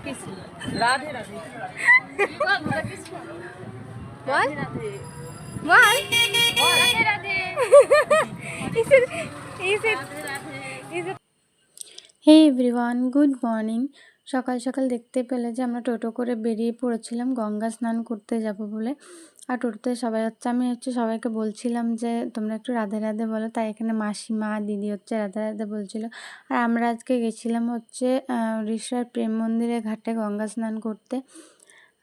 কৃষ্ণ রাধে রাধে বল রাধে বল Radhe Radhe hey everyone, good morning. সকাল সকাল দেখতে পেলে যে আমরা টোটো করে বেরিয়ে পড়েছিলাম গঙ্গা স্নান করতে যাব বলে। আর টোটোতে সবাই আমি সবাইকে বলছিলাম যে তোমরা একটু রাধে রাধে বলো, তাই এখানে মাসিমা দিদি রাধে রাধে বলছিল। আর আমরা আজকে গেছিলাম রিষড়ার প্রেম মন্দিরের ঘাটে গঙ্গা স্নান করতে।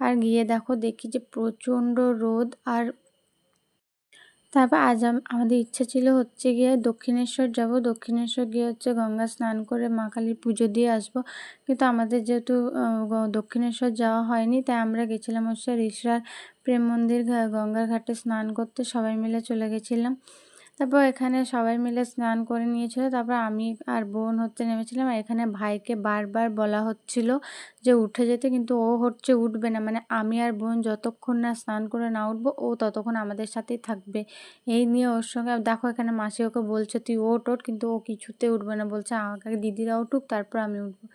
আর গিয়ে দেখি যে প্রচণ্ড রোদ। আর তারপর আজ আমাদের ইচ্ছা ছিল গিয়ে দক্ষিণেশ্বর যাব। দক্ষিণেশ্বর গিয়ে গঙ্গা স্নান করে মা কালীর পুজো দিয়ে আসবো। কিন্তু আমাদের যেহেতু দক্ষিণেশ্বর যাওয়া হয়নি, তাই আমরা গেছিলাম রিষড়ার প্রেম মন্দির গঙ্গার ঘাটে স্নান করতে। সবাই মিলে চলে গেছিলাম। তারপর এখানে সবাই মিলে স্নান করে নিয়েছিল। তারপর আমি আর বোন নেমেছিলাম। আর এখানে ভাইকে বারবার বলা হচ্ছিল যে উঠে যেতে, কিন্তু ও উঠবে না। মানে আমি আর বোন যতক্ষণ না স্নান করে না উঠবো, ও ততক্ষণ আমাদের সাথেই থাকবে। এই নিয়ে ওর সঙ্গে দেখো এখানে মাসি ওকে বলছে তুই ওঠ, কিন্তু ও কিছুতে উঠবে না, বলছে আগে দিদিরা উঠুক তারপর আমি উঠবো।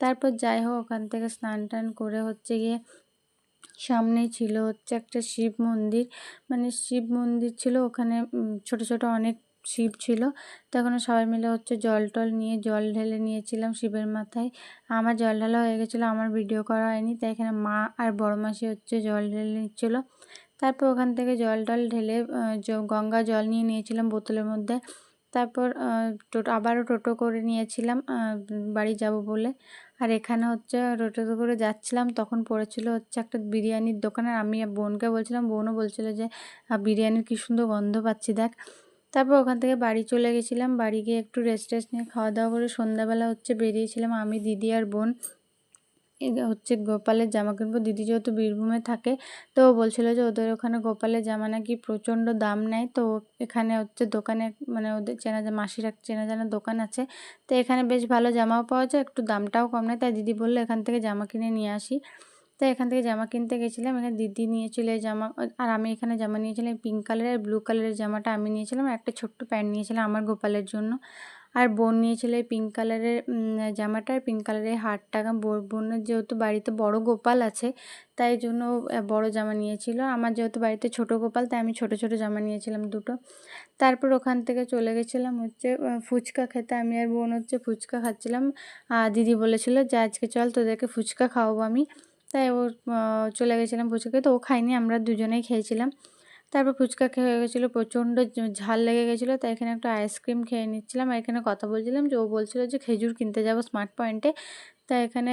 তারপর যাই হোক, ওখান থেকে স্নান টান করে গিয়ে সামনেই ছিল একটা শিব মন্দির। মানে শিব মন্দির ছিল ওখানে, ছোট ছোট অনেক শিব ছিল। তখন সবাই মিলে জল টল নিয়ে জল ঢেলে নিয়েছিলাম শিবের মাথায়। আমার জল ঢালা হয়ে গেছিলো, আমার ভিডিও করা হয়নি, তাই এখানে মা আর বড় মাসি জল ঢেলে নিচ্ছিলো। তারপর ওখান থেকে জল টল ঢেলে গঙ্গা জল নিয়ে নিয়েছিলাম বোতলের মধ্যে। তারপর আবারও টোটো করে নিয়েছিলাম বাড়ি যাব বলে। আর এখানে টোটো করে যাচ্ছিলাম, তখন পড়েছিল একটা বিরিয়ানির দোকান। আর আমি বোনকে বলছিলাম, বোনও বলছিল যে বিরিয়ানির কী সুন্দর গন্ধ পাচ্ছি দেখ। তারপর ওখান থেকে বাড়ি চলে গেছিলাম। বাড়ি গিয়ে একটু রেস্ট নিয়ে খাওয়া দাওয়া করে সন্ধ্যাবেলা বেরিয়েছিলাম আমি, দিদি আর বোন। গোপালের জামা কিনবো। দিদি যেহেতু বীরভূমে থাকে, তো ও বলছিলো যে ওদের ওখানে গোপালের জামা নাকি প্রচণ্ড দাম নেয়। তো এখানে দোকানে, মানে ওদের মাসির চেনা জানা দোকান আছে, তো এখানে বেশ ভালো জামাও পাওয়া যায়, একটু দামটাও কম নেয়। তাই দিদি বললো এখান থেকে জামা কিনে নিয়ে আসি। তাই এখান থেকে জামা কিনতে গেছিলাম। এখানে দিদি নিয়েছিল এই জামা, আর আমি এখানে জামা নিয়েছিলাম পিঙ্ক কালারের আর ব্লু কালারের জামাটা আমি নিয়েছিলাম। আর একটা ছোট্ট প্যান্ট নিয়েছিলাম আমার গোপালের জন্য। আর বোন নিয়েছিল এই পিঙ্ক কালারের জামাটা আর পিঙ্ক কালারের হারটা। বোনের যেহেতু বাড়িতে বড় গোপাল আছে, তাই জন্য বড় জামা নিয়েছিল। আমার যেহেতু বাড়িতে ছোট গোপাল, তাই আমি ছোট ছোট জামা নিয়েছিলাম দুটো। তারপর ওখান থেকে চলে গেছিলাম ফুচকা খেতে। আমি আর বোন ফুচকা খাচ্ছিলাম। দিদি বলেছিল যে আজকে চল তোদেরকে ফুচকা খাওয়াবো আমি। তাই ও চলে গেছিলাম ফুচকা খেতে। ও খাইনি, আমরা দুজনেই খেয়েছিলাম। তারপর ফুচকা খেয়ে হয়ে গেছিলো, প্রচণ্ড ঝাল লেগে গেছিলো, তাই এখানে একটা আইসক্রিম খেয়ে নিচ্ছিলাম। আর এখানে কথা বলছিলাম যে ও বলছিল যে খেজুর কিনতে যাবো স্মার্ট পয়েন্টে। তাই এখানে